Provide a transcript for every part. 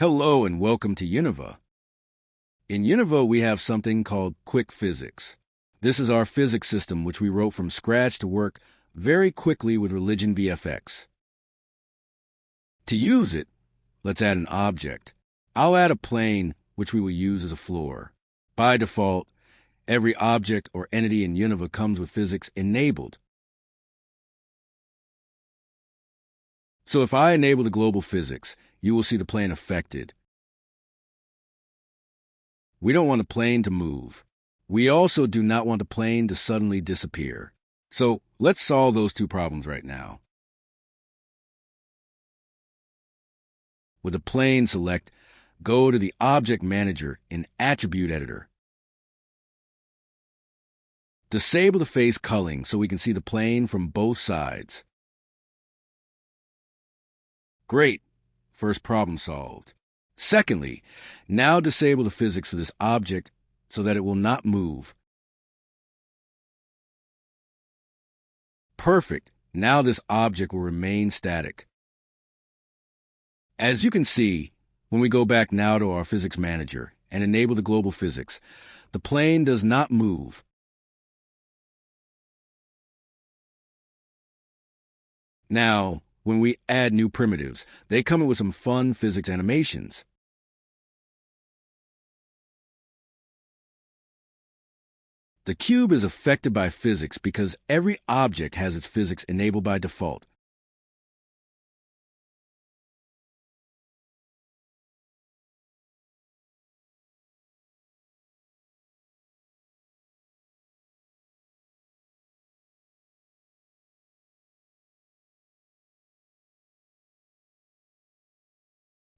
Hello and welcome to Univah. In Univah, we have something called Quick Physics. This is our physics system which we wrote from scratch to work very quickly with rReligionVFX. To use it, let's add an object. I'll add a plane which we will use as a floor. By default, every object or entity in Univah comes with physics enabled. So if I enable the global physics, you will see the plane affected. We don't want the plane to move. We also do not want the plane to suddenly disappear. So let's solve those two problems right now. With the plane select, go to the Object Manager in Attribute Editor. Disable the face culling so we can see the plane from both sides. Great. First problem solved. Secondly, now disable the physics for this object so that it will not move. Perfect. Now this object will remain static. As you can see, when we go back now to our physics manager and enable the global physics, the plane does not move. Now, when we add new primitives, they come in with some fun physics animations. The cube is affected by physics because every object has its physics enabled by default.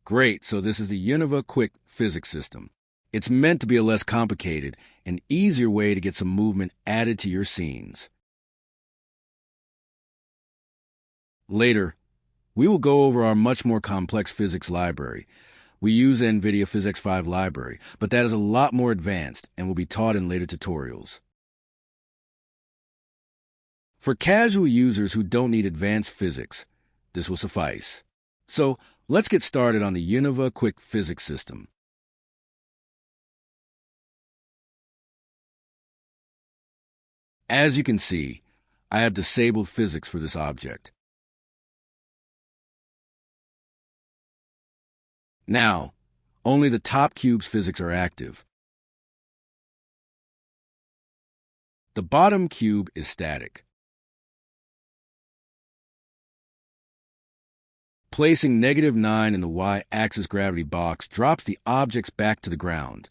Great, so this is the Univah Quick Physics System. It's meant to be a less complicated and easier way to get some movement added to your scenes. Later, we will go over our much more complex physics library. We use the NVIDIA PhysX 5 library, but that is a lot more advanced and will be taught in later tutorials. For casual users who don't need advanced physics, this will suffice. So, let's get started on the Univah Quick Physics System. As you can see, I have disabled physics for this object. Now, only the top cube's physics are active. The bottom cube is static. Placing -9 in the y-axis gravity box drops the objects back to the ground.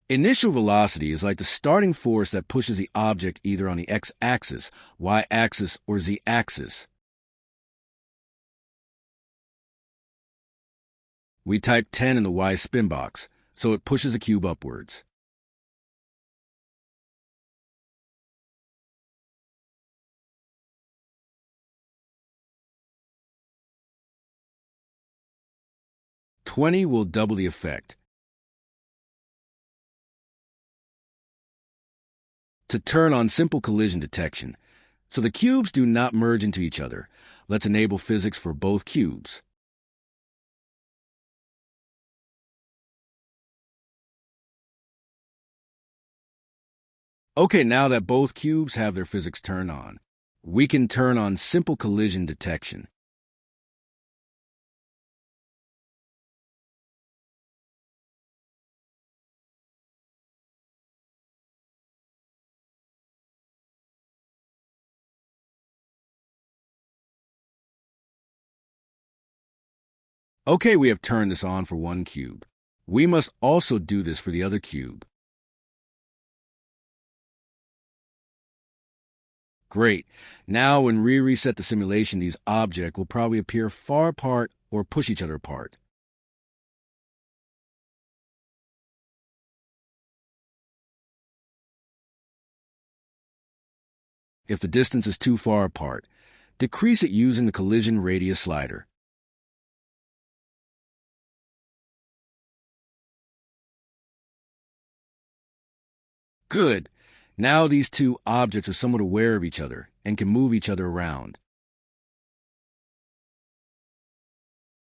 Initial velocity is like the starting force that pushes the object either on the x-axis, y-axis, or z-axis. We type 10 in the y spin box, so it pushes the cube upwards. "20" will double the effect. To turn on simple collision detection, so the cubes do not merge into each other, let's enable physics for both cubes. Okay, now that both cubes have their physics turned on, we can turn on simple collision detection. Okay, we have turned this on for one cube. We must also do this for the other cube. Great. Now when we reset the simulation, these objects will probably appear far apart or push each other apart. If the distance is too far apart, decrease it using the collision radius slider. Good. Now these two objects are somewhat aware of each other and can move each other around.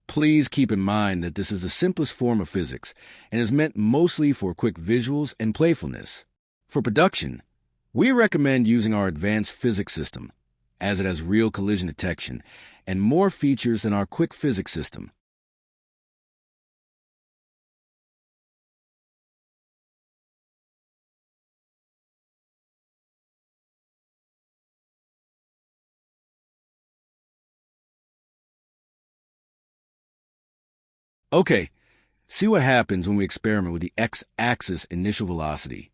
Please keep in mind that this is the simplest form of physics and is meant mostly for quick visuals and playfulness. For production, we recommend using our advanced physics system, as it has real collision detection and more features than our quick physics system. Okay, see what happens when we experiment with the x-axis initial velocity.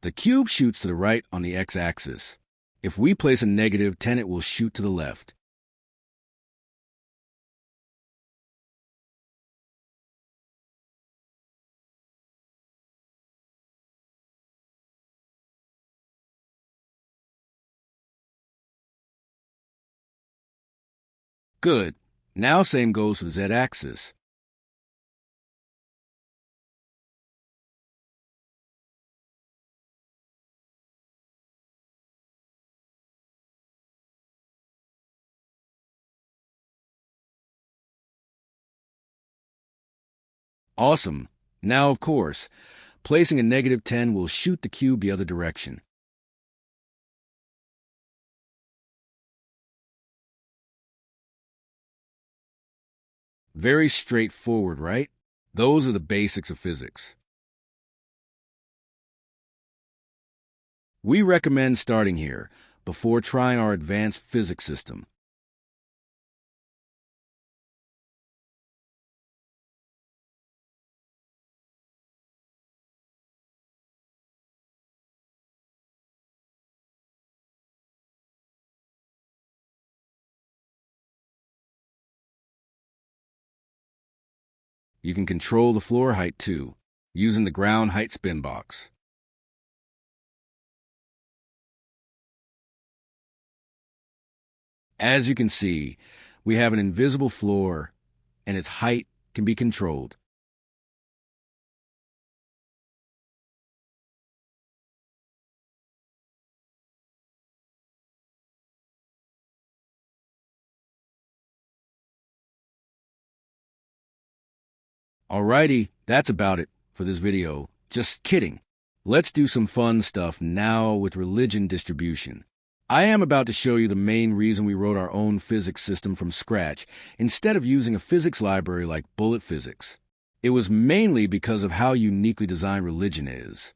The cube shoots to the right on the x-axis. If we place a -10, it will shoot to the left. Good. Now same goes for the z-axis. Awesome. Now, of course, placing a -10 will shoot the cube the other direction. Very straightforward, right? Those are the basics of physics. We recommend starting here before trying our advanced physics system. You can control the floor height too, using the ground height spin box. As you can see, we have an invisible floor, and its height can be controlled. Alrighty, that's about it for this video. Just kidding. Let's do some fun stuff now with religion distribution. I am about to show you the main reason we wrote our own physics system from scratch instead of using a physics library like Bullet Physics. It was mainly because of how uniquely designed religion is.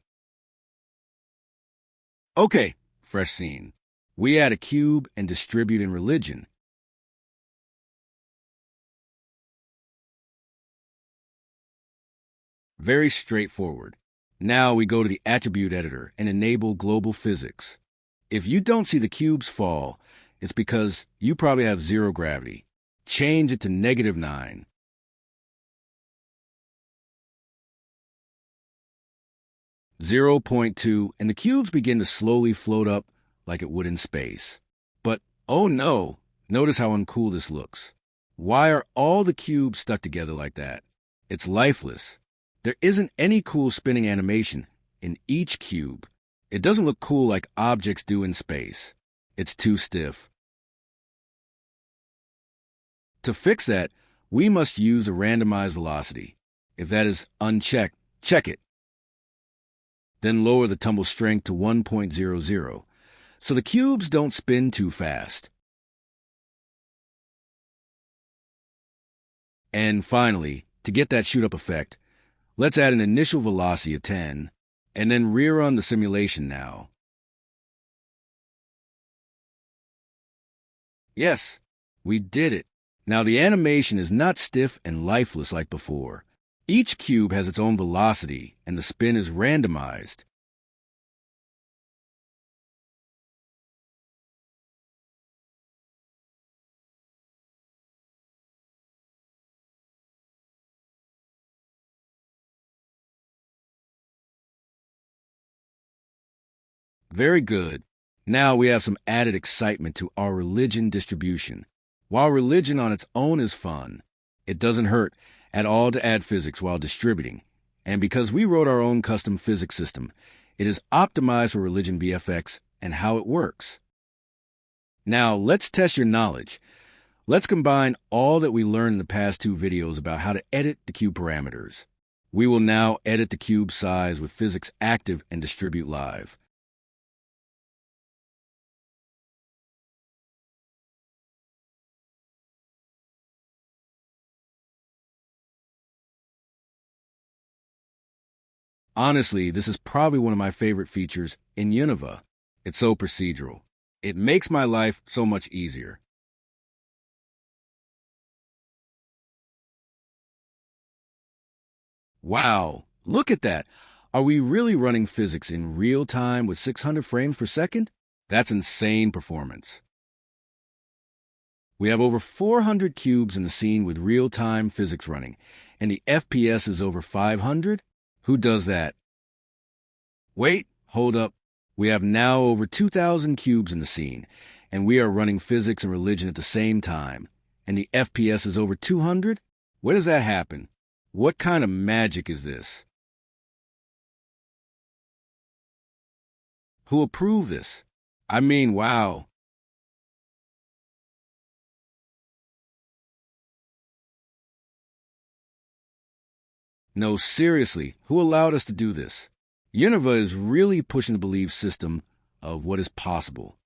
Okay, fresh scene. We add a cube and distribute in religion. Very straightforward. Now we go to the attribute editor and enable global physics. If you don't see the cubes fall, it's because you probably have zero gravity. Change it to -9. (0.2), and the cubes begin to slowly float up like it would in space. But, oh no, notice how uncool this looks. Why are all the cubes stuck together like that? It's lifeless. There isn't any cool spinning animation in each cube. It doesn't look cool like objects do in space. It's too stiff. To fix that, we must use a randomized velocity. If that is unchecked, check it. Then lower the tumble strength to 1.00, so the cubes don't spin too fast. And finally, to get that shoot-up effect, let's add an initial velocity of 10, and then rerun the simulation now. Yes, we did it. Now the animation is not stiff and lifeless like before. Each cube has its own velocity, and the spin is randomized. Very good. Now we have some added excitement to our religion distribution. While religion on its own is fun, it doesn't hurt at all to add physics while distributing. And because we wrote our own custom physics system, it is optimized for rReligionVFX and how it works. Now, let's test your knowledge. Let's combine all that we learned in the past two videos about how to edit the cube parameters. We will now edit the cube size with physics active and distribute live. Honestly, this is probably one of my favorite features in Univah. It's so procedural. It makes my life so much easier. Wow, look at that. Are we really running physics in real time with 600 frames per second? That's insane performance. We have over 400 cubes in the scene with real-time physics running, and the FPS is over 500? Who does that? Wait, hold up. We have now over 2,000 cubes in the scene, and we are running physics and religion at the same time, and the FPS is over 200? Where does that happen? What kind of magic is this? Who approved this? I mean, wow. No, seriously, who allowed us to do this? Univah is really pushing the belief system of what is possible.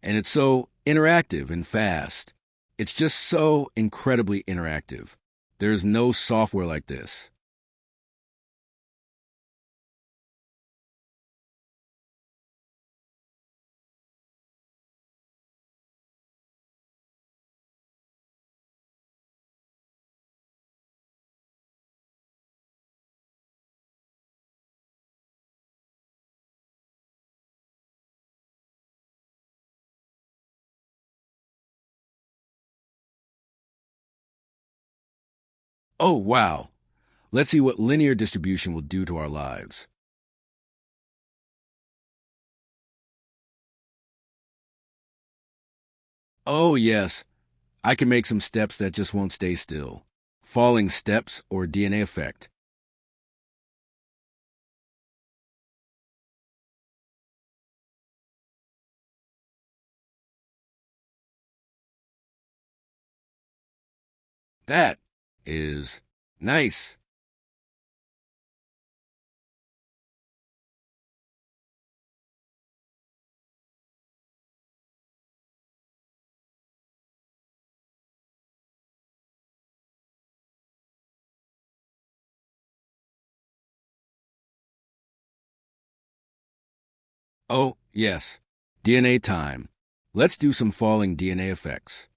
And it's so interactive and fast. It's just so incredibly interactive. There's no software like this. Oh, wow. Let's see what linear distribution will do to our lives. Oh, yes. I can make some steps that just won't stay still. Falling steps or DNA effect. That is nice. Oh, yes. DNA time. Let's do some falling DNA effects.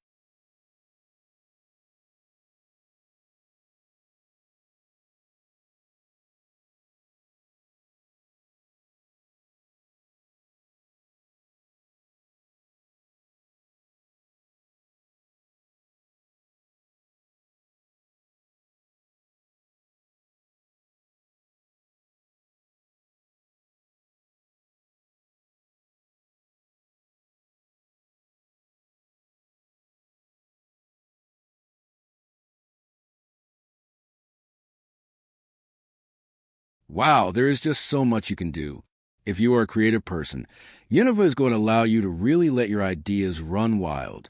Wow, there is just so much you can do. If you are a creative person, Univah is going to allow you to really let your ideas run wild.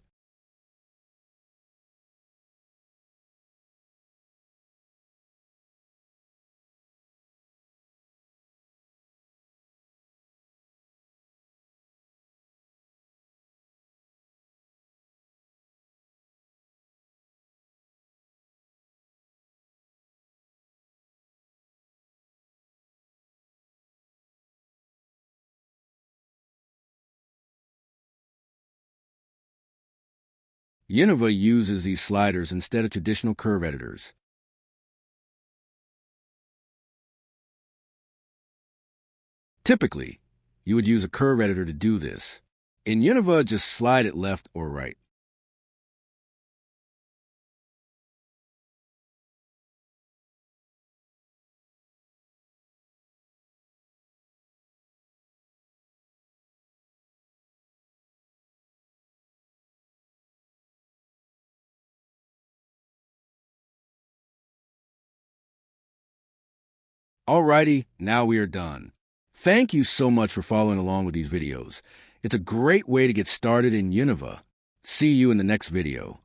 Univah uses these sliders instead of traditional curve editors. Typically, you would use a curve editor to do this. In Univah, just slide it left or right. Alrighty, now we are done. Thank you so much for following along with these videos. It's a great way to get started in Univah. See you in the next video.